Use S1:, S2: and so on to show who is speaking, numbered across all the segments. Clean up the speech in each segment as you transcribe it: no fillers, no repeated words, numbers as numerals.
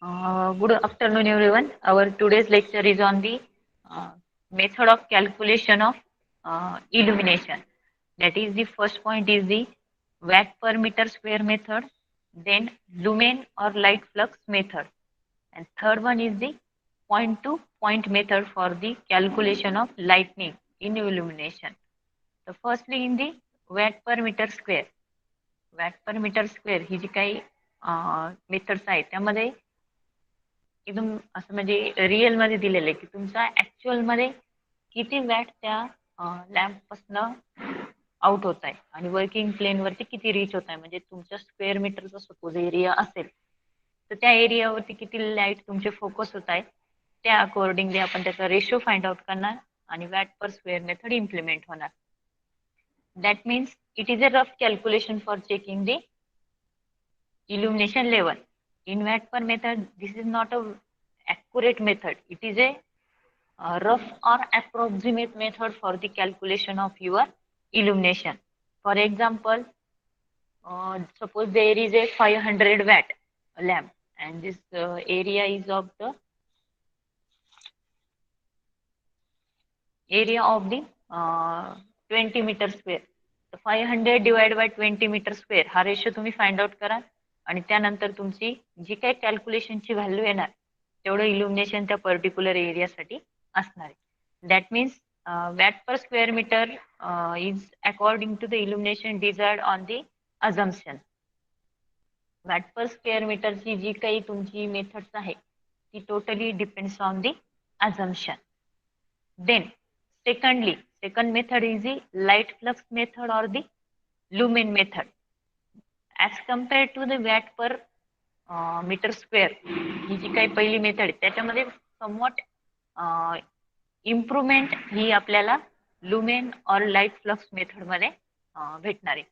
S1: Good afternoon, everyone. Our today's lecture is on the uh, method of calculation of illumination. That is, the first point is the watt per meter square method, then lumen or light flux method, and third one is the point to point method for the calculation of lightning in illumination. So, firstly, in the watt per meter square. Watt per metre square ही जी काही methods आहेत त्यामध्ये एकदम असं म्हणजे real मध्ये दिलेलं आहे की तुमचा ऍक्च्युअल मध्ये किती वॅट त्या लॅम्प पासन आउट होत आहे आणि वर्किंग प्लेन वरती किती रीच होत आहे म्हणजे तुमच्या स्क्वेअर मीटरचा सपोज एरिया असेल तर त्या एरियावरती किती लाईट तुमचे फोकस होत आहेत त्या अकॉर्डिंगली आपण त्याचा रेशो फाइंड आउट करणार आणि watt per square method implement होणार. That means it is a rough calculation for checking the illumination level. In watt per method, this is not a accurate method. It is a rough or approximate method for the calculation of your illumination. For example, suppose there is a 500 watt lamp and this area is of the area of the 20 meter square. 500 divide by 20 metre square हा ratio तुम्ही find out करा आणि त्यानंतर तुमची जी काही कॅल्क्युलेशनची value येणार तेवढं इल्युमिनेशन त्या पर्टिक्युलर एरियासाठी असणार आहे. That means watt per square metre is according to the illumination desired on the assumption. Watt per square मीटरची जी काही तुमची मेथड्स आहे ती totally depends on the assumption. Then, second method is the light flux method or the lumen method. As compared to the watt per meter square, ही जी काही पहिली method आहे त्याच्यामध्ये समवॉट इम्प्रुव्हमेंट ही आपल्याला लुमेन और लाईट फ्लक्स मेथड मध्ये भेटणार आहे.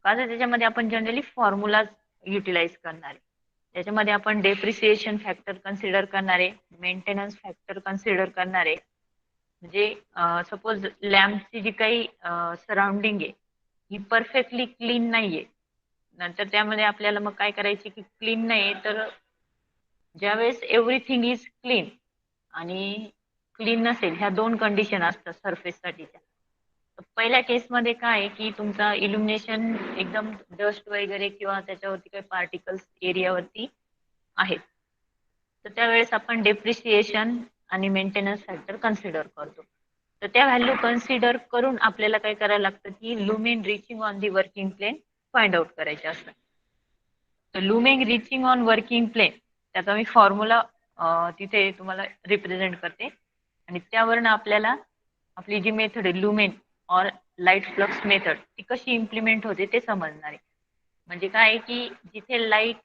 S1: का तर त्याच्यामध्ये आपण जनरली फॉर्म्युला युटिलाइज करणार आहे. त्याच्यामध्ये आपण डेप्रिसिएशन फॅक्टर कन्सिडर करणार आहे, मेंटेनन्स फॅक्टर कन्सिडर करणार आहे. म्हणजे सपोज लॅम्पची जी काही सराउंडिंग आहे ही परफेक्टली क्लीन नाहीये. नंतर त्यामध्ये आपल्याला मग काय करायचे की क्लीन नाही तर ज्यावेळेस एव्हरीथिंग इज क्लीन आणि क्लीन नसेल ह्या दोन कंडिशन असतात सरफेससाठीच्या. पहिल्या केसमध्ये काय आहे की तुमचा इल्युमिनेशन एकदम डस्ट वगैरे किंवा त्याच्यावरती काही पार्टिकल्स एरियावरती आहेत तर त्यावेळेस आपण डेप्रिसिएशन आणि मेंटेनन्स फॅक्टर कन्सिडर करतो. तर त्या व्हॅल्यू कन्सिडर करून आपल्याला काय करायला लागतं की lumen reaching on the working plane find out करायचे असतात. तर lumen reaching on working plane त्याचा मी फॉर्म्युला तिथे तुम्हाला रिप्रेझेंट करते आणि त्यावरून आपल्याला आपली जी मेथड आहे लुमेन और लाईट फ्लक्स मेथड ती कशी इम्प्लिमेंट होते ते समजणार आहे. म्हणजे काय आहे की जिथे लाईट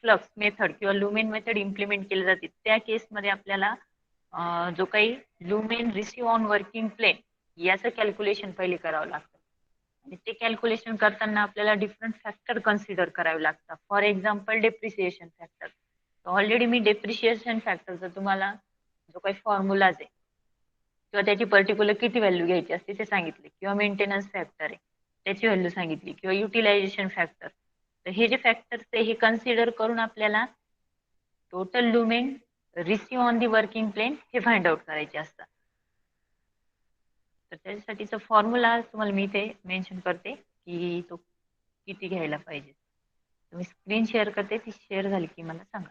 S1: फ्लक्स मेथड किंवा लुमेन मेथड इम्प्लिमेंट केली जाते त्या केसमध्ये आपल्याला जो काही lumen receive on working plane याचं कॅल्क्युलेशन पहिले करावं लागतं आणि ते कॅल्क्युलेशन करताना आपल्याला डिफरंट फॅक्टर कन्सिडर करावे लागतात. For example depreciation factor. Already मी डेप्रिशिएशन फॅक्टरचा तुम्हाला जो काही फॉर्म्युलाज आहे किंवा त्याची पर्टिक्युलर किती व्हॅल्यू घ्यायची असते ते सांगितले किंवा मेंटेनन्स फॅक्टर आहे त्याची व्हॅल्यू सांगितली किंवा युटिलायझेशन फॅक्टर. तर हे जे फॅक्टर्स आहे हे कन्सिडर करून आपल्याला total lumen receive on the working plane हे फाइंड आउट करायचे असतात. तर त्याच्यासाठीचा फॉर्म्युला तुम्हाला मी इथे मेन्शन करते की तो किती घ्यायला पाहिजे. तुम्ही स्क्रीन शेअर करते ती शेअर झाली की मला सांगा.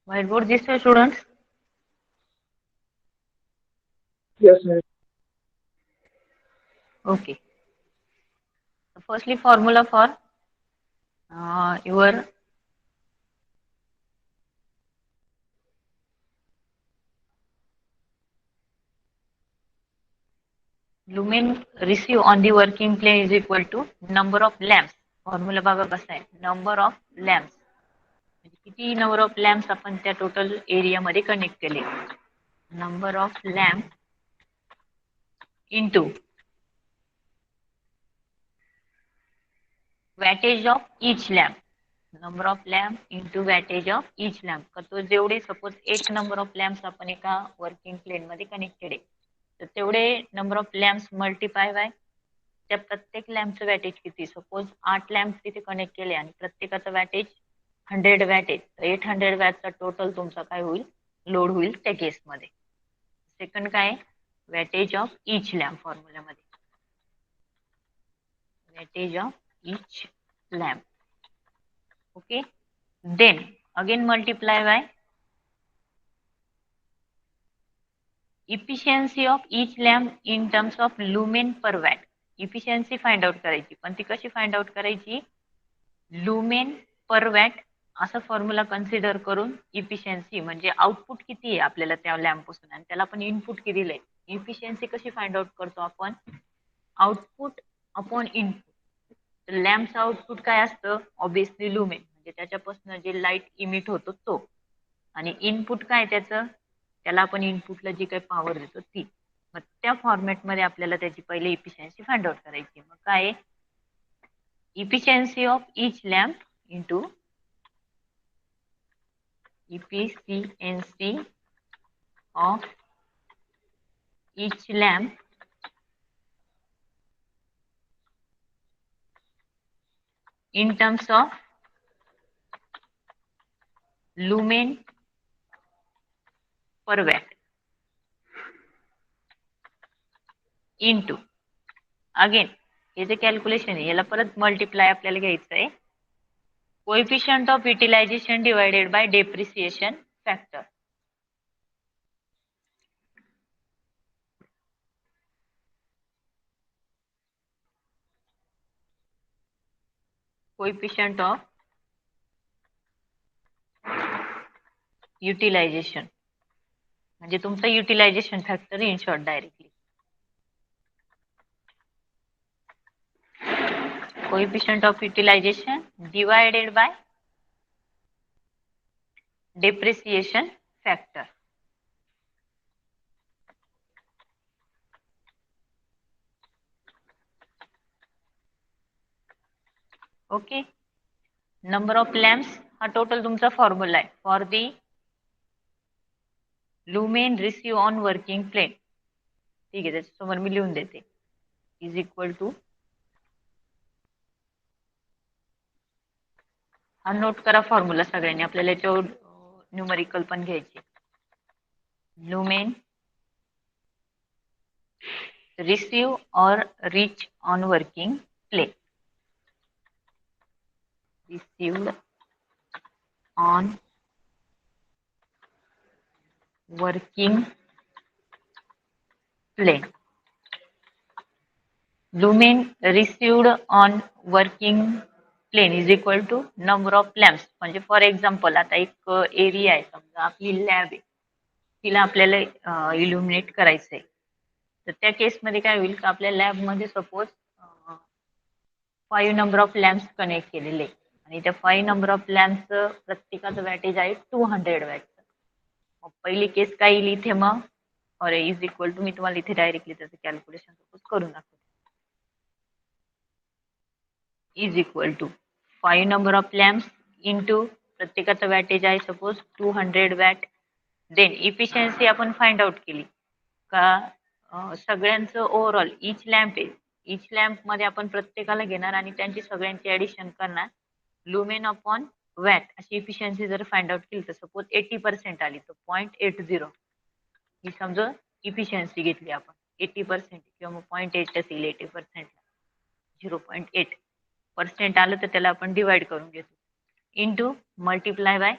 S1: Whiteboard दिसतोय students?
S2: Yes, ma'am.
S1: Okay. firstly formula for your lumen receive on the working plane is equal to number of lamps. Formula बघा कसा आहे, नंबर ऑफ लॅम्प्स म्हणजे किती नंबर ऑफ लॅम्प्स आपण त्या टोटल एरियामध्ये कनेक्ट केले. Number of lamp into weightage of each lamp. Number of lamp into weightage of each lamp. तो जेवढे सपोज 8 नंबर ऑफ लॅम्प्स आपण एका वर्किंग प्लेन मध्ये कनेक्टेड आहे, तर तेवढे number of lamps multiply by त्या प्रत्येक लॅम्पचं वॅटेज किती. सपोज 8 लॅम्प तिथे कनेक्ट केले आणि प्रत्येकाचं वॅटेज 100 वॅट आहे, तर 800 वॅटचा टोटल तुमचा काय होईल, लोड होईल त्या केसमध्ये. सेकंड काय, वॅटेज ऑफ इच लॅम्प फॉर्म्युलामध्ये, wattage of each lamp. Okay, then again multiply by efficiency of each lamp in terms of lumen per watt. Efficiency find out करायची, पण ती कशी फाइंड आउट करायची, लुमेन पर वॅट असा formula consider करून efficiency म्हणजे output किती आहे आपल्याला त्या लॅम्प पासून आणि त्याला आपण इनपुट किती दिलंय. इफिशियन्सी कशी फाइंड आउट करतो आपण, आउटपुट अपॉन इनपुट. लॅम्पचं आउटपुट काय असतं, ऑब्विसली लुमेन म्हणजे त्याच्यापासून जे लाईट इमिट होतो तो, आणि इनपुट काय त्याचं, त्याला आपण इनपुटला जी काही पॉवर देतो ती. मग त्या फॉर्मॅटमध्ये आपल्याला त्याची पहिले इफिशियन्सी फाइंड आउट करायची. मग काय, efficiency of each lamp into efficiency of each lamp in terms of lumen per watt into, again हे जे कॅल्क्युलेशन आहे याला परत मल्टिप्लाय आपल्याला घ्यायचं आहे, coefficient of utilisation divided by depreciation factor. Coefficient of utilisation म्हणजे तुमचा utilisation factor in short directly. Coefficient of utilisation divided by depreciation factor. Okay, number of lamps हा टोटल तुमचा फॉर्म्युला आहे for the lumen receive on working plane. ठीक आहे, त्याच्यासमोर मी लिहून देते, इज इक्वल टू, हा नोट करा फॉर्म्युला सगळ्यांनी, आपल्याला याच्यावर न्यूमरिकल पण घ्यायचे. Lumen receive or reach on working plain, received on working plane. Lumen received on working plane is equal to number of lamps. म्हणजे फॉर एक्झाम्पल आता एक एरिया आहे, समजा आपली लॅब आहे, तिला आपल्याला इल्युमिनेट करायचंय, तर त्या केसमध्ये काय होईल का, आपल्या लॅबमध्ये suppose 5 number of lamps connect केलेले आणि त्या 5 नंबर ऑफ लॅम्पचं प्रत्येकाचं वॅटेज आहे 200 वॅटचं. मग पहिली केस काय येईल इथे, मग और इज इक्वल टू, मी तुम्हाला इथे डायरेक्टली त्याचं कॅल्क्युलेशन सपोज करून दाखवते, is equal to 5 number of lamps into प्रत्येकाचं वॅटेज आहे सपोज 200 वॅट. देन इफिशियन्सी आपण फाइंड आउट केली का, सगळ्यांचं ओव्हरऑल इच लॅम्प आहे, इच लॅम्प मध्ये आपण प्रत्येकाला घेणार आणि त्यांची सगळ्यांची ऍडिशन करणार, लुमेन अपॉन वॅट अशी इफिशियन्सी जर फाइंड आउट केली तर सपोज 80% आली तर 0.80 ही समजा इफिशियन्सी घेतली आपण 80% किंवा मग 0.8 असेल 80%, 0.8% आलं तर त्याला आपण डिवाइड करून घेतो into multiply by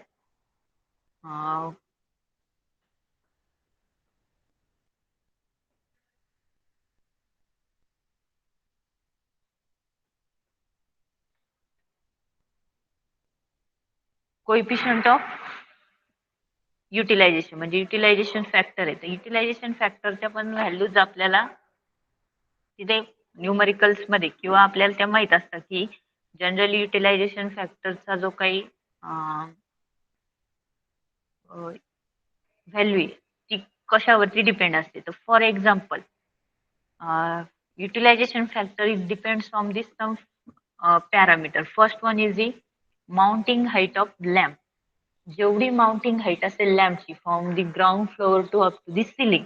S1: coefficient of utilisation म्हणजे युटिलायझेशन फॅक्टर आहे. तर युटिलायझेशन फॅक्टरच्या पण व्हॅल्यूज आपल्याला तिथे न्यूमरिकल्स मध्ये किंवा आपल्याला त्या माहित असतात की जनरली युटिलायझेशन फॅक्टरचा जो काही व्हॅल्यू आहे ती कशावरती डिपेंड असते. तर for example utilization factor is depends on this some parameter. First one is the mounting height of lamp. जेवढी माउंटिंग हाईट असेल लॅम्पची from the ground floor to up to the ceiling,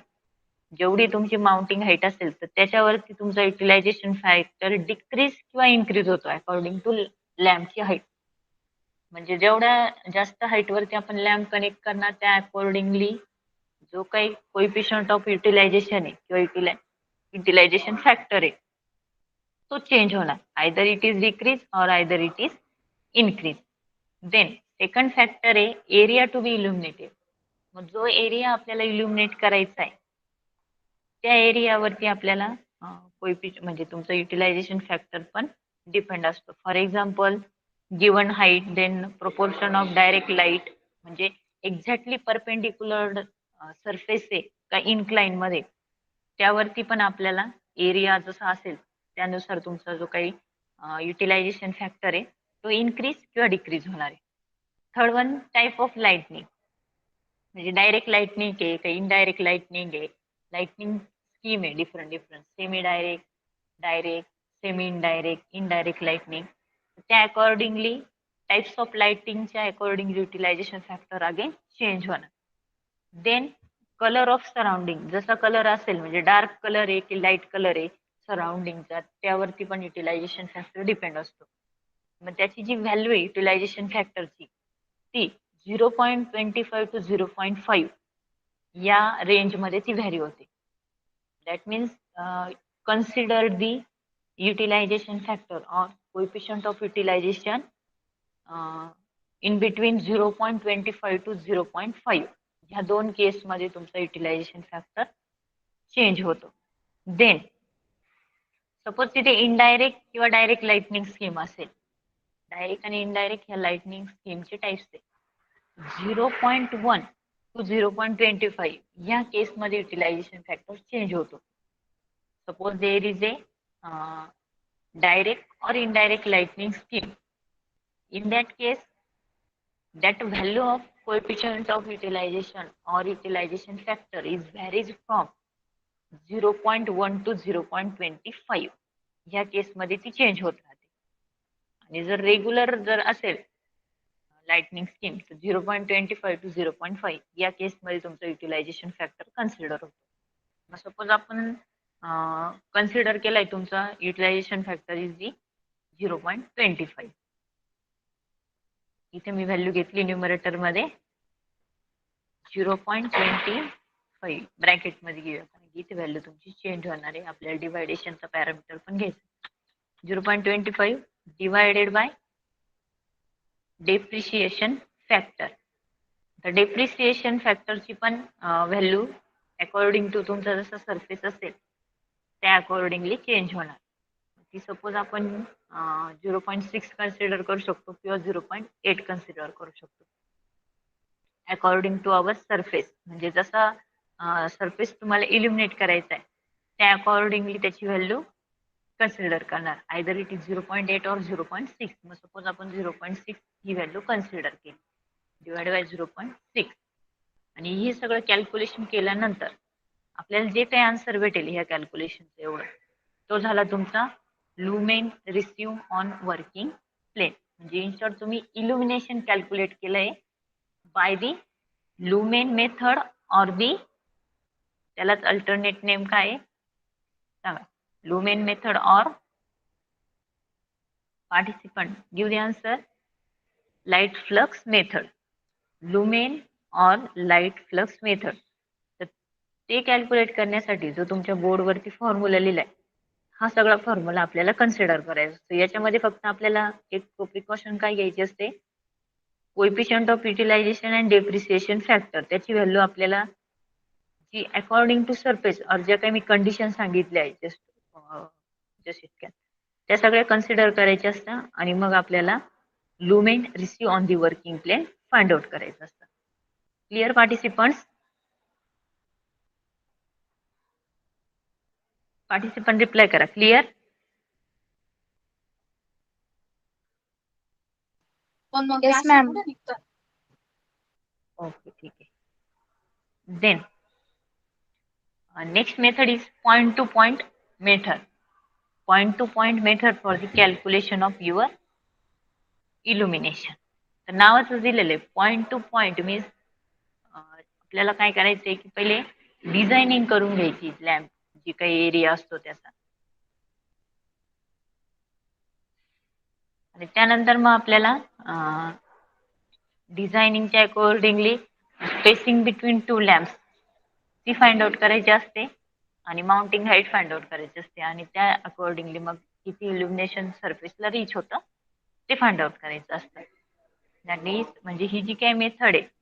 S1: जेवढी तुमची mounting height असेल तर त्याच्यावरती तुमचा utilisation factor decrease किंवा इन्क्रीज होतो अकॉर्डिंग टू लॅम्पची हाईट. म्हणजे जेवढ्या जास्त हाईट वरती आपण लॅम्प कनेक्ट करणार त्या अकॉर्डिंगली जो काही कोएफिशियंट ऑफ युटिलायझेशन आहे किंवा युटिलायझेशन फॅक्टर आहे तो चेंज होणार. Either it is decrease or either it is increase. Then second factor आहे एरिया टू बी इल्युमिनेटेड. मग जो एरिया आपल्याला इल्युमिनेट करायचा आहे त्या एरियावरती आपल्याला म्हणजे तुमचं युटिलायझेशन फॅक्टर पण डिपेंड असतो. For example given height then proportion of direct light म्हणजे एक्झॅक्टली परपेंडिक्युलर सरफेस आहे का इन्क्लाइन मध्ये त्यावरती पण आपल्याला एरिया जसा असेल त्यानुसार तुमचा जो काही युटिलायझेशन फॅक्टर आहे तो इन्क्रीज किंवा डिक्रीज होणार आहे. Third one type of lightning म्हणजे डायरेक्ट लाइटनिंग आहे काही इनडायरेक्ट लाइटनिंग आहे. लाइटनिंग स्कीम आहे different semi direct, direct, semi indirect lightning. त्या अकॉर्डिंगली टाइप्स ऑफ लाइटिंगच्या according utilization factor again change होणार. देन कलर ऑफ सराउंडिंग, जसा कलर असेल म्हणजे डार्क कलर आहे की लाईट कलर आहे सराउंडिंगचा त्यावरती पण युटिलायझेशन फॅक्टर डिपेंड असतो. मग त्याची जी व्हॅल्यू आहे युटिलायझेशन फॅक्टरची ती 0.25 to 0.5 या रेंजमध्ये ती व्हॅरी होते. That means consider the utilisation factor or coefficient of utilisation in between 0.25 to 0.5 ह्या दोन केसमध्ये तुमचा युटिलायझेशन फॅक्टर चेंज होतो. देन सपोज तिथे इनडायरेक्ट किंवा डायरेक्ट लाइटनिंग स्कीम असेल, डायरेक्ट आणि इनडायरेक्ट ह्या लाइटनिंग स्कीमचे टाइप्स आहेत. 0.1 to 0.25 या केसमध्ये युटिलायझेशन फॅक्टर चेंज होतो. Suppose there is a direct or indirect lightning scheme. In that case, that value of coefficient of utilization or utilization factor is varies from 0.1 to 0.25 या केसमध्ये ती change होत राहते. आणि जर रेग्युलर जर असेल लाइटनिंग स्कीम तर 0.25 टू 0.5 या केसमध्ये तुमचं युटिलायझेशन फॅक्टर कन्सिडर होतो. मग सपोज आपण कन्सिडर केलाय तुमचा युटिलायझेशन फॅक्टर इज दी 0.25. इथे मी व्हॅल्यू घेतली न्यूमरेटर मध्ये 0.25 ब्रॅकेट मध्ये घेऊया कारण इथे व्हॅल्यू तुमची चेंज होणार आहे. आपल्याला डिवायडेशनचा पॅरामीटर पण घ्यायचा. 0.25 डिवायडेड बाय डेप्रिशिएशन फॅक्टर. तर डेप्रिसिएशन फॅक्टरची पण व्हॅल्यू अकॉर्डिंग टू तुमचा जसा सरफेस असेल त्या अकॉर्डिंगली चेंज होणार. ती सपोज आपण 0.6 कन्सिडर करू शकतो किंवा 0.8 कन्सिडर करू शकतो अकॉर्डिंग टू अवर सरफेस. म्हणजे जसा सरफेस तुम्हाला इल्युमिनेट करायचा आहे त्या अकॉर्डिंगली त्याची व्हॅल्यू कन्सिडर करणार. आयदर इट इज 0.8 और 0.6. मग सपोज आपण 0.6 ही व्हॅल्यू कन्सिडर केली डिवाइड बाय 0.6 आणि हे सगळं कॅल्क्युलेशन केल्यानंतर आपल्याला जे काही आन्सर भेटेल ह्या कॅल्क्युलेशनचं एवढं तो झाला तुमचा lumen receive on working plane. म्हणजे इन शॉर्ट तुम्ही इल्युमिनेशन कॅल्क्युलेट केलंय by the lumen method or the त्यालाच अल्टरनेट नेम काय आहे सांगा. Lumen method or participant give the answer light flux method. Lumen or light flux method. तर ते calculate करण्यासाठी जो तुमच्या बोर्डवरती फॉर्म्युला लिहिलाय हा सगळा फॉर्म्युला आपल्याला कन्सिडर करायचा असतो. याच्यामध्ये फक्त आपल्याला एक प्रिकॉशन काय घ्यायची असते coefficient of utilisation and depreciation factor त्याची व्हॅल्यू आपल्याला जी अकॉर्डिंग टू सरफेस और ज्या काही मी कंडिशन सांगितल्या आहे जस्ट त्या सगळ्या कन्सिडर करायच्या असतात आणि मग आपल्याला lumen receive on the working plane find out करायचं असतं. Clear participants? पार्टिसिपंट रिप्लाय करा. क्लिअर?
S2: Yes ma'am.
S1: ओके, ठीक आहे. Then next method is point to point method. Point to point method for the calculation of your illumination. तर नावाचं दिलेलं आहे point two point means आपल्याला काय करायचंय की पहिले डिझायनिंग करून घ्यायची लॅम्प जी काही एरिया असतो त्याचा, आणि त्यानंतर मग आपल्याला डिझायनिंगच्या accordingly spacing between two lamps ती फाइंड आउट करायची असते आणि माउंटिंग हाईट फाइंड आउट करायची असते आणि त्या अकॉर्डिंगली मग किती इल्युमिनेशन सरफेसला रीच होतं ते फाइंड आउट करायचं असतं. दॅट मीन्स म्हणजे ही जी काही मेथड आहे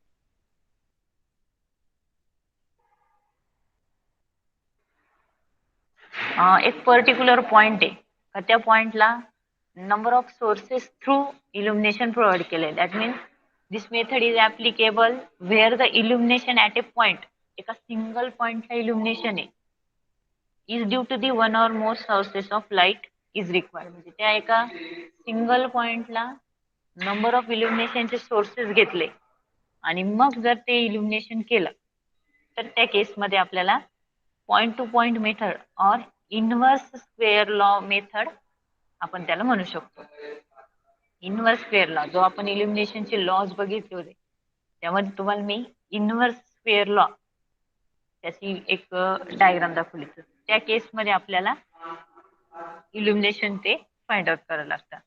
S1: एक पर्टिक्युलर पॉइंट आहे का त्या पॉइंटला number of sources through illumination provide केले. That means this method is applicable where the illumination at a point, एका single point ला illumination आहे, is due to the one or more sources of light is required. म्हणजे त्या एका single पॉइंटला number of इल्युमिनेशनचे sources घेतले आणि मग जर ते इल्युमिनेशन केलं तर त्या केसमध्ये आपल्याला पॉइंट टू पॉइंट मेथड और इनव्हर्स स्क्वेअर लॉ मेथड आपण त्याला म्हणू शकतो. इनव्हर्स स्क्वेअर लॉ जो आपण इल्युमिनेशनचे लॉज बघितले होते त्यामध्ये तुम्हाला मी इनव्हर्स स्क्वेअर लॉ त्याची एक डायग्राम दाखवली. त्या केसमध्ये आपल्याला इल्युमिनेशन ते फाइंड आउट करावं लागतं.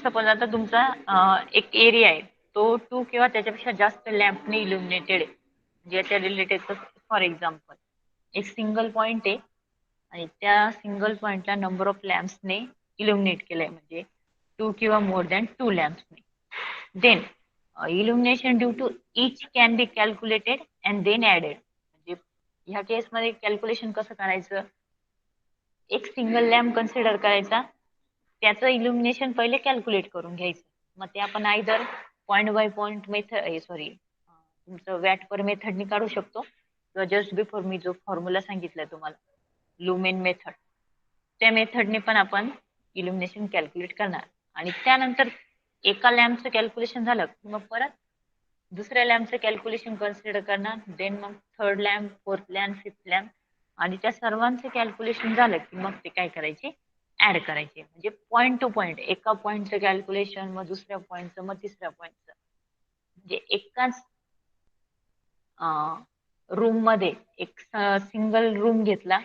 S1: सपोज आता तुमचा एक एरिया आहे तो 2 किंवा त्याच्यापेक्षा जास्त लॅम्पने इल्युमिनेटेड आहे, ज्याच्या रिलेटेड फॉर एक्झाम्पल एक सिंगल पॉइंट आहे आणि त्या सिंगल पॉइंटला नंबर ऑफ लॅम्प्सने इल्युमिनेट केलंय म्हणजे 2 किंवा मोर दॅन 2 लॅम्प्सने. Then illumination due to each can be calculated and then added. म्हणजे ह्या केसमध्ये कॅल्क्युलेशन कसं करायचं, एक सिंगल लॅम्प कन्सिडर करायचा, त्याचं इल्युमिनेशन पहिले कॅल्क्युलेट करून घ्यायचं. मग ते आपण either point by point method तुमचं वॅट पर मेथडनी काढू शकतो किंवा जस्ट बिफोर मी जो फॉर्म्युला सांगितलाय तुम्हाला लुमेन मेथड त्या मेथडने पण आपण इल्युमिनेशन कॅल्क्युलेट करणार. आणि त्यानंतर एका लॅम्पचं कॅल्क्युलेशन झालं की मग परत दुसऱ्या लॅम्पचं कॅल्क्युलेशन कन्सिडर करणार, देन मग third lamp, fourth lamp, fifth lamp आणि त्या सर्वांचं कॅल्क्युलेशन झालं की मग ते काय करायचे, ऍड करायचे. म्हणजे पॉइंट टू पॉइंट एका पॉइंटचं कॅल्क्युलेशन, मग दुसऱ्या पॉइंटचं, मग तिसऱ्या पॉइंटचं, म्हणजे एकाच रूम मध्ये एक सिंगल रूम घेतला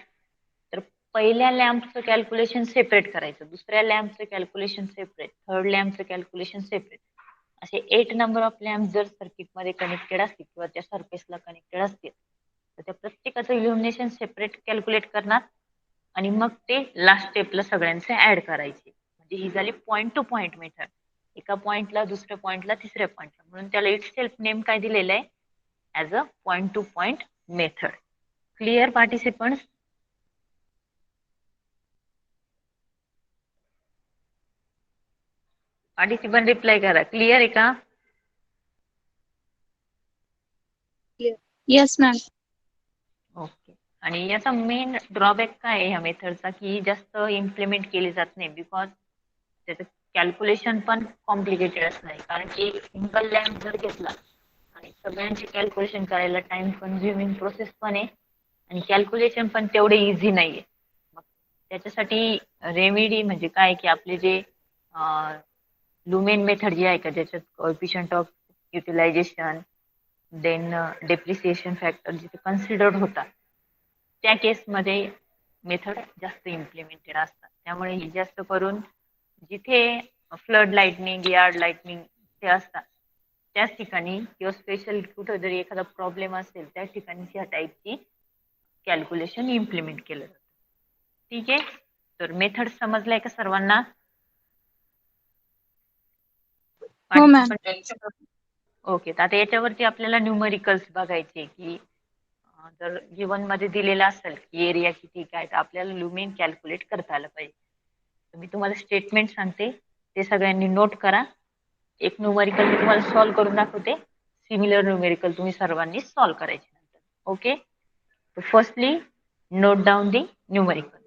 S1: तर पहिल्या लॅम्पचं कॅल्क्युलेशन सेपरेट करायचं, दुसऱ्या लॅम्पचं कॅल्क्युलेशन सेपरेट, थर्ड लॅम्पचं कॅल्क्युलेशन सेपरेट, असे 8 नंबर ऑफ लॅम्प जर सर्किटमध्ये कनेक्टेड असतील किंवा त्या सरफेसला कनेक्टेड असतील तर त्या प्रत्येकाचं इल्युमिनेशन सेपरेट कॅल्क्युलेट करणार आणि मग ते लास्ट स्टेपला सगळ्यांचे ऍड करायचे. म्हणजे ही झाली पॉइंट टू पॉइंट मेथड. एका पॉइंटला, दुसऱ्या पॉइंटला, तिसऱ्या पॉइंटला, म्हणून त्याला इट सेल्फ नेम काय दिलेलं आहे, as a point two point method. Clear participants? Participant reply करा. क्लिअर आहे का?
S2: Yes ma'am.
S1: ओके. आणि याचा मेन ड्रॉबॅक काय आहे ह्या मेथडचा, की जास्त इम्प्लिमेंट केली जात नाही बिकॉज त्याचं कॅल्क्युलेशन पण कॉम्प्लिकेटेड असणार आहे. कारण की एक सिंगल लॅम्प जर घेतला आणि सगळ्यांचे कॅल्क्युलेशन करायला टाइम कन्झ्युमिंग प्रोसेस पण आहे आणि कॅल्क्युलेशन पण तेवढे इझी नाहीये. मग त्याच्यासाठी रेमेडी म्हणजे काय की आपले जे लुमेन मेथड जी आहे का ज्याच्यात coefficient of utilisation then depreciation factor जिथे कन्सिडर्ड होता त्या केसमध्ये मेथड जास्त इम्प्लिमेंटेड असतात. त्यामुळे ही जास्त करून जिथे फ्लड लाईटनिंग, यार्ड लाईटनिंग ते असतात त्याच ठिकाणी किंवा स्पेशल कुठं जरी एखादा प्रॉब्लेम असेल त्या ठिकाणी ह्या टाईपची कॅल्क्युलेशन इम्प्लिमेंट केलं जातं. ठीक आहे, तर मेथड समजलाय का सर्वांना?
S2: हो मॅम.
S1: ओके, तर आता याच्यावरती आपल्याला न्यूमरिकल्स बघायचे की जर गिवन मध्ये दिलेलं असेल की एरिया किती काय तर आपल्याला लुमेन कॅल्क्युलेट करता आलं पाहिजे. मी तुम्हाला स्टेटमेंट सांगते, ते सगळ्यांनी नोट करा. एक न्यूमेरिकल मी तुम्हाला सॉल्व्ह करून दाखवते. सिमिलर न्यूमेरिकल तुम्ही सर्वांनी सॉल्व्ह करायचे नंतर. Okay. Firstly note down the numerical.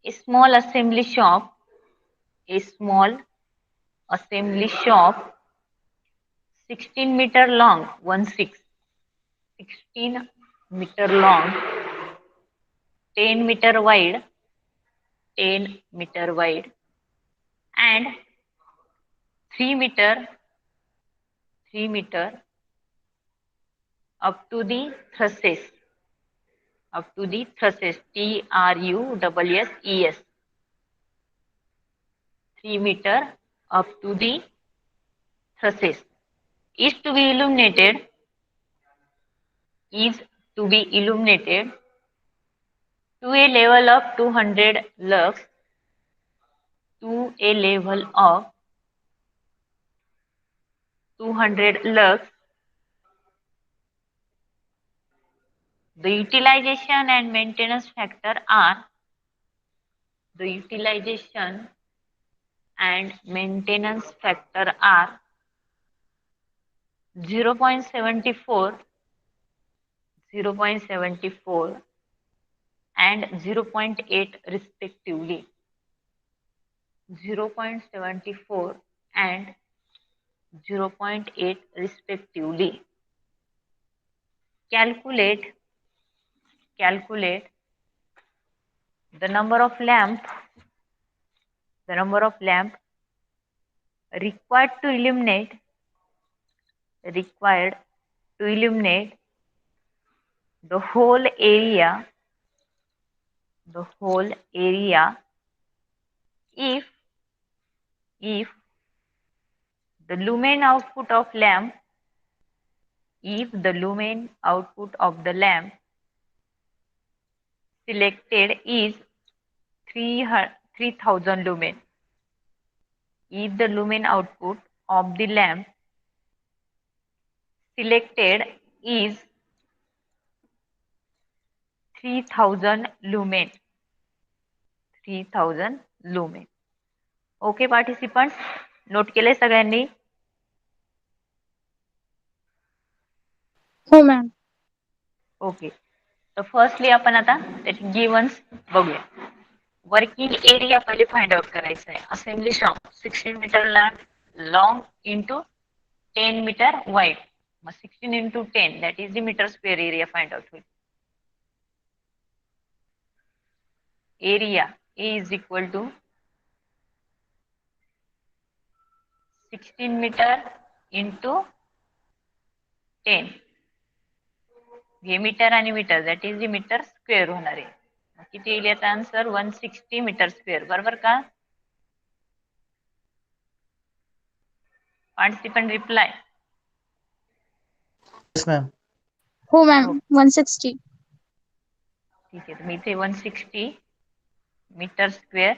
S1: A small assembly shop, a small assembly shop 16 meter long, 16 meter long, 10 meter wide, 10 meter wide, and 3 meter up to the trusses, trusses, TRUSSES, 3 meter up to the trusses, is to be illuminated to a level of 200 lux, to a level of 200 lux. The utilization and maintenance factor are 0.74, 0.74 and 0.8 respectively. 0.74 and 0.8 respectively. Calculate the number of lamp required to illuminate the whole area if the lumen output of the lamp selected is 3000 lumen. If the lumen output of the lamp selected is 3000 lumen. Okay participants, note केले सगळ्यांनी?
S2: हो ma'am.
S1: Okay. तर firstly आपण आता त्याचे givens बघूया. Working area पहिले find out करायचा आहे. Assembly shop 16 metre long into 10 metre wide. मग 16 into 10 that is the metre square area find out होईल. Area A is equal to 16 metre into 10. हे मीटर आणि metre that is the metre square होणार आहे. किती येईल याचा आन्सर? 160 metre square. बरोबर का? Participant reply.
S3: Yes ma'am.
S2: हो मॅम. 160.
S1: ठीक आहे. मी इथे 160 मीटर स्क्वेअर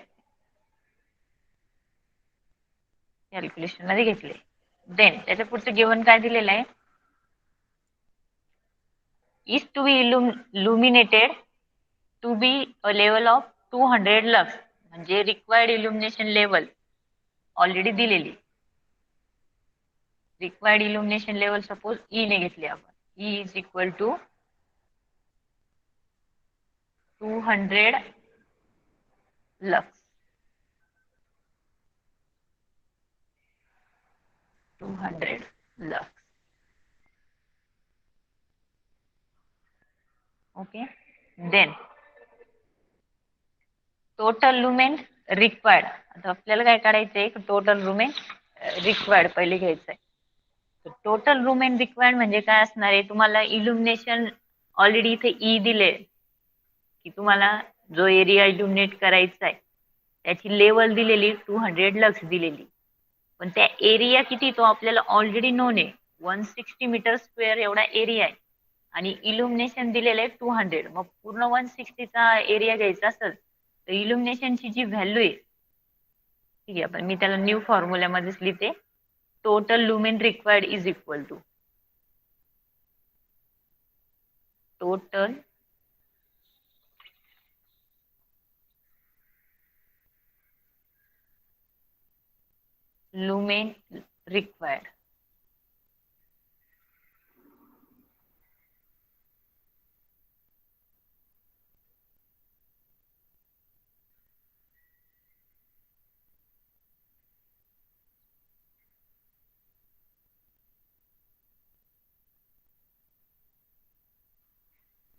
S1: कॅल्क्युलेशन मध्ये घेतले. देन त्याच्या पुढचं गिव्हन काय दिलेलं आहे? is to be illuminated to be a level of 200 lux. म्हणजे रिक्वायर्ड इल्युमिनेशन लेवल ऑलरेडी दिलेली. रिक्वायर्ड इल्युमिनेशन लेवल सपोज E ने घेतली आपण. E is equal to 200 lux. 200 lux. Okay. Then total lumen required. आता आपल्याला काय काढायचंय? टोटल लुमेन रिक्वायर्ड पहिले घ्यायचंय. टोटल लुमेन रिक्वायर्ड म्हणजे काय असणार आहे? तुम्हाला इल्युमिनेशन ऑलरेडी इथे ई दिले की तुम्हाला जो एरिया इल्युमिनेट करायचा आहे त्याची लेवल दिलेली 200 लक्स दिलेली. पण त्या एरिया किती तो आपल्याला ऑलरेडी नोन आहे. 160 मीटर स्क्वेअर एवढा एरिया आहे आणि इल्युमिनेशन दिलेलं आहे 200. मग पूर्ण 160चा एरिया घ्यायचा असेल तर इल्युमिनेशनची जी व्हॅल्यू आहे, ठीक आहे, आपण मी त्याला न्यू फॉर्म्युल्यामध्येच लिहिते. Total lumen required is equal to total lumen required.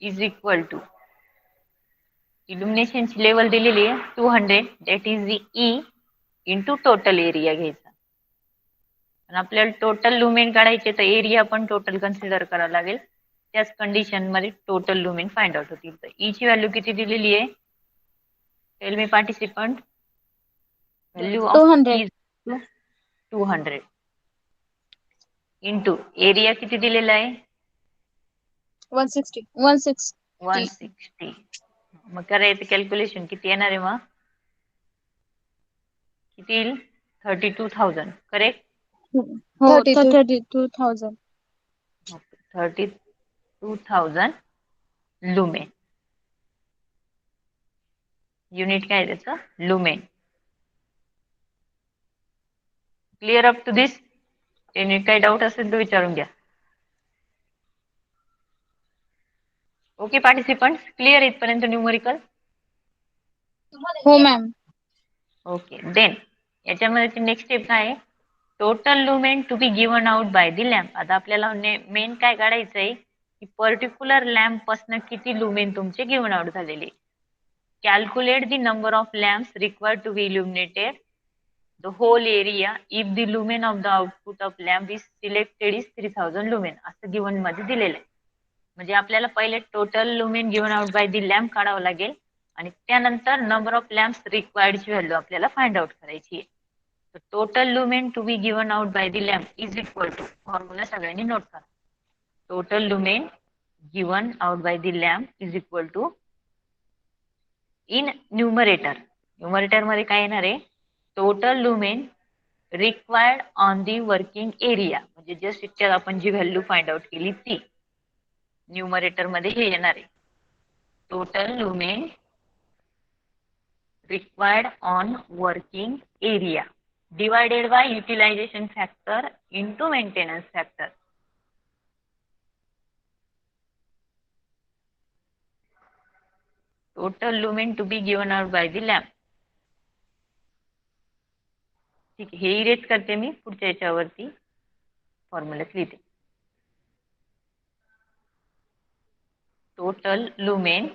S1: Is equal to इल्युमिनेशनची लेवल दिलेली आहे 200, that is the E into total area घ्यायचा. आणि आपल्याला टोटल लुमेन काढायचे तर एरिया पण टोटल कन्सिडर करावं लागेल. त्याच कंडिशन मध्ये टोटल लुमेन फाइंड आउट होतील. तर ई ची व्हॅल्यू किती दिलेली आहे? Tell me participant. Value of
S2: 200.
S1: E 200 into area किती दिलेला आहे?
S2: 160. 160.
S1: 160. मग करायचं कॅल्क्युलेशन किती येणार आहे? मग किती येईल? 32,000. करेक्ट?
S2: हो 32,000.
S1: 32,000 लुमेन. युनिट काय त्याचं? Lumen. Clear up to this? Unit काही डाऊट असेल तर विचारून घ्या. ओके पार्टिसिपंट, क्लिअर इथपर्यंत न्यूमरिकल?
S2: हो मॅम.
S1: ओके देन याच्यामध्ये नेक्स्ट स्टेप काय आहे? Total lumen to be given out by the lamp. आता आपल्याला मेन काय काढायचं आहे की पर्टिक्युलर लॅम्प पासून किती लुमेन तुमचे गिवन आउट झालेले. Calculate the number of lamps required to be illuminated the whole area if the lumen of the output of lamp is selected is 3000 lumen असं गिवन मध्ये दिलेलं आहे. म्हणजे आपल्याला पहिले total lumen given out by the lamp काढावं लागेल आणि त्यानंतर नंबर ऑफ लॅम्प्स रिक्वायर्ड ची व्हॅल्यू आपल्याला फाइंड आउट करायची आहे. तर total lumen to be given out by the lamp is equal to, formula सगळ्यांनी नोट करा. Total lumen given out by the lamp is equal to in numerator मध्ये काय येणार आहे? Total lumen required on the working area, म्हणजे just इतक्यात आपण जी व्हॅल्यू फाइंड आउट केली ती न्यूमरेटर मध्ये हे येणार आहे. Total lumen required on working area divided by utilisation factor into maintenance factor. Total lumen to be given out by the lamp. ठीक आहे, हे इरेज करते मी, पुढच्या याच्यावरती फॉर्म्युलाच लिहिते. Total lumen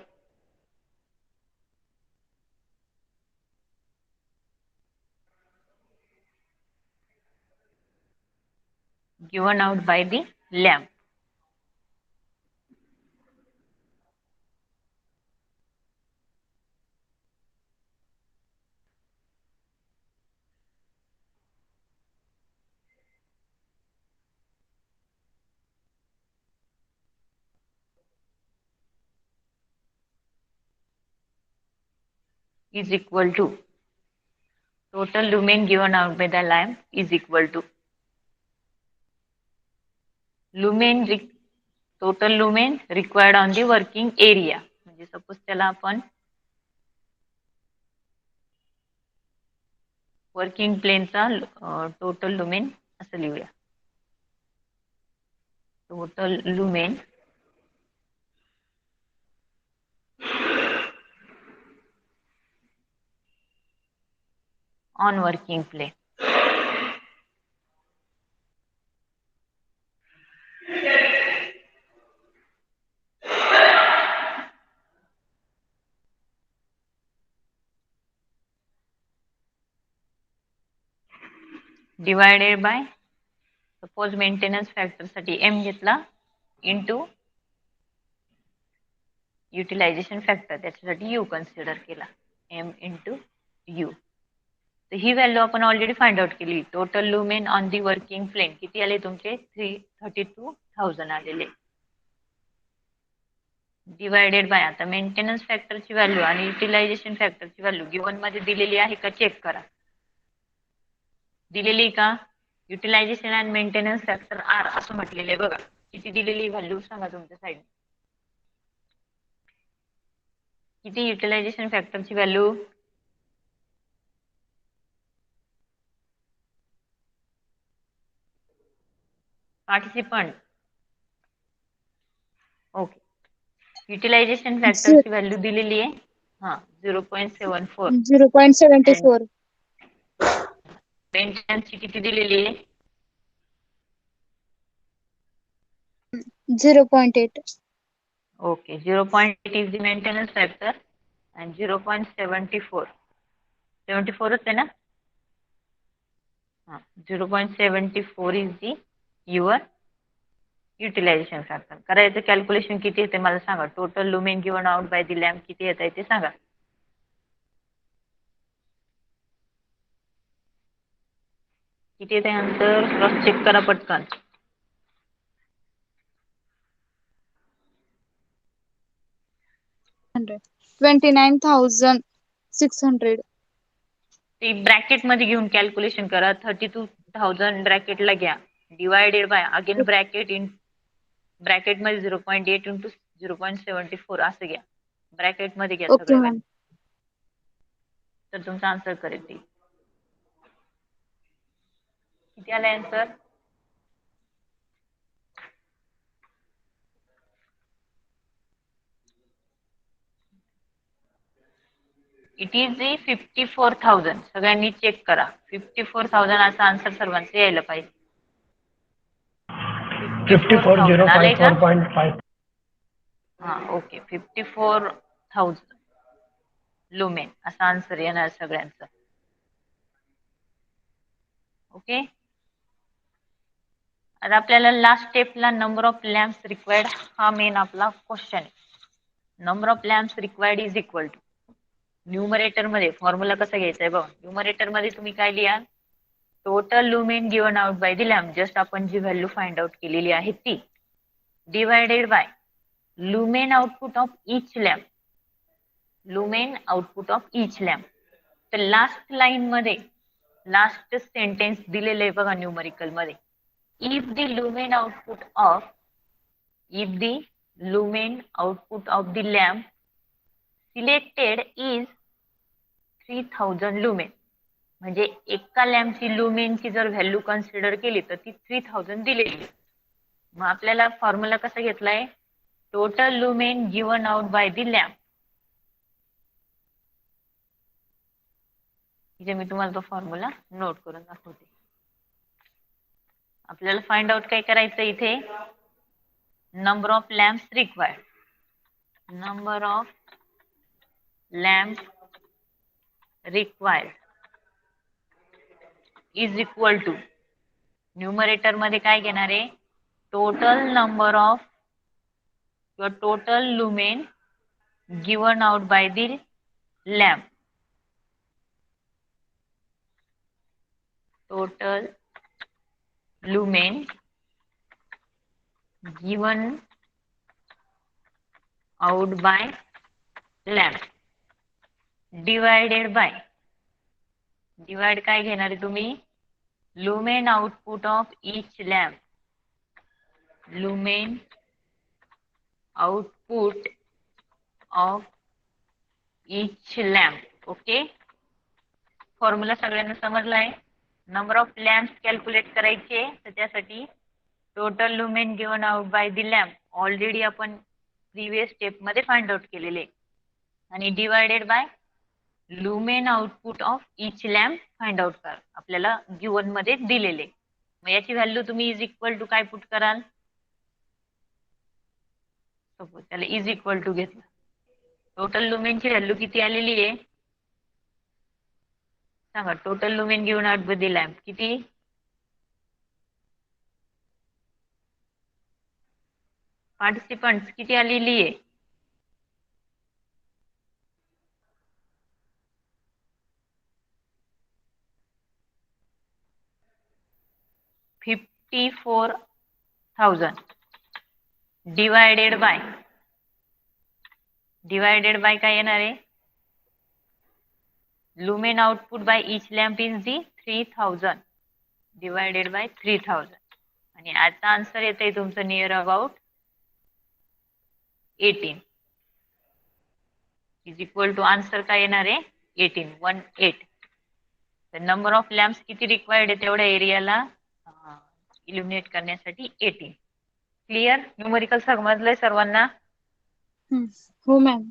S1: given out by the lamp is equal to total lumen given out by the lamp is equal to lumen total lumen required on the working area. म्हणजे suppose त्याला आपण वर्किंग प्लेनचा total lumen असं लिहूया. Total lumen on working plane. Divided by suppose maintenance factor साठी M घेतला into utilisation factor त्याच्यासाठी U consider केला, एम इंटू यू. तर ही व्हॅल्यू आपण ऑलरेडी फाइंड आउट केली. Total lumen on the working plane किती आले तुमचे? 32,000 आलेले. डिवायडेड बाय आता मेंटेनन्स फॅक्टरची व्हॅल्यू आणि युटिलायझेशन फॅक्टरची व्हॅल्यू गिवन मध्ये दिलेली आहे का चेक करा. दिलेली का? Utilisation and maintenance factor are असं म्हटलेलं आहे बघा. किती दिलेली व्हॅल्यू सांगा तुमच्या साईड. किती युटिलायझेशन फॅक्टरची व्हॅल्यू? Participant okay. युटिलायझेशन फॅक्टरची व्हॅल्यू दिलेली आहे 0.74 अँड
S2: 0.74.
S1: मेंटेनन्सची किती दिलेली आहे
S2: 0.8.
S1: Okay. 0.8 is the maintenance factor and 0.74 74च आहे ना 0.74 is the your utilisation factor. करायचं कॅल्क्युलेशन किती येते मला सांगा. Total lumen given out by the lamp किती येत आहे ते सांगा. किती येते आन्सर क्रॉस चेक करा पटकन.
S2: $100. 29,600.
S1: ती ब्रॅकेट मध्ये घेऊन कॅल्क्युलेशन करा. 32,000 ब्रॅकेटला घ्या डिवायडेड बाय अगेन ब्रॅकेट मध्ये 0.8 इंटू 0.74 असं घ्या. ब्रॅकेट मध्ये घ्या
S2: Okay,
S1: सगळ्या
S2: ma'am.
S1: व्हॅल्यू तर तुमचा आन्सर करेक्ट येईल. किती आला आन्सर इट इज 54,000. सगळ्यांनी चेक करा 54,000 असा आन्सर सर्वांचं यायला पाहिजे. 54,000 आलंय का
S3: 54,054.5.
S1: ओके. 54,000 लुमेन असा आन्सर येणार सगळ्यांचं. ओके. आता आपल्याला लास्ट स्टेपला नंबर ऑफ लॅम्प्स रिक्वायर्ड हा मेन आपला क्वेश्चन आहे. Number of lamps required is equal to numerator मध्ये फॉर्म्युला कसा घ्यायचा आहे बघा. न्यूमरेटर मध्ये तुम्ही काय लिहा total lumen given out by the lamp just आपण जी व्हॅल्यू फाइंड आउट केलेली आहे ती divided by lumen output of each lamp. Lumen output of each lamp. तर लास्ट लाईन मध्ये लास्ट सेंटेन्स दिलेलं आहे बघा न्यूमरिकल मध्ये. if the lumen output of the lamp selected is 3000 lumen म्हणजे एका लॅम्पची लुमेनची जर व्हॅल्यू कन्सिडर केली तर ती 3000 दिलेली. मग आपल्याला फॉर्म्युला कसा घेतलाय total lumen given out by the lamp. इथे मी तुम्हाला तो फॉर्म्युला नोट करून दाखवते. आपल्याला फाइंड आउट काय करायचं इथे number of lamps required. Number of lamp required is equal to numerator मध्ये काय घेणार आहे टोटल नंबर ऑफ किंवा total lumen given out by the lamp. टोटल lumen given out by lamp divided by divide काय घेणार आहे तुम्ही lumen output of each lamp. lumen output of each lamp. Okay. Formula सगळ्यांना समजला आहे. नंबर ऑफ लॅम्प्स कॅल्क्युलेट करायचे तर त्यासाठी total lumen given out by the lamp already आपण प्रिव्हियस स्टेप मध्ये फाइंड आउट केलेले आणि divided by lumen output of each lamp find out करा आपल्याला गिव्हन मध्ये दिलेले. मग याची व्हॅल्यू तुम्ही इज इक्वल टू काय पुट कराल सपोज त्याला इज इक्वल टू घेतलं टोटल लुमेनची व्हॅल्यू किती आलेली आहे सांगा. Total lumen given out by the lamp किती पार्टिसिपंट्स किती आलेली आहे 54,000 डिवायडेड बाय काय येणार आहे lumen output by each lamp is the 3000 divided by 3000 आणि याचा आन्सर येते तुमचं near about 18 is equal to answer काय येणार आहे 18. तर नंबर ऑफ लॅम्प्स किती रिक्वायर्ड आहे तेवढ्या एरियाला इल्युमिनेट करण्यासाठी 18. क्लिअर? न्यूमरिकल समजलंय सर्वांना?
S2: हो मॅम.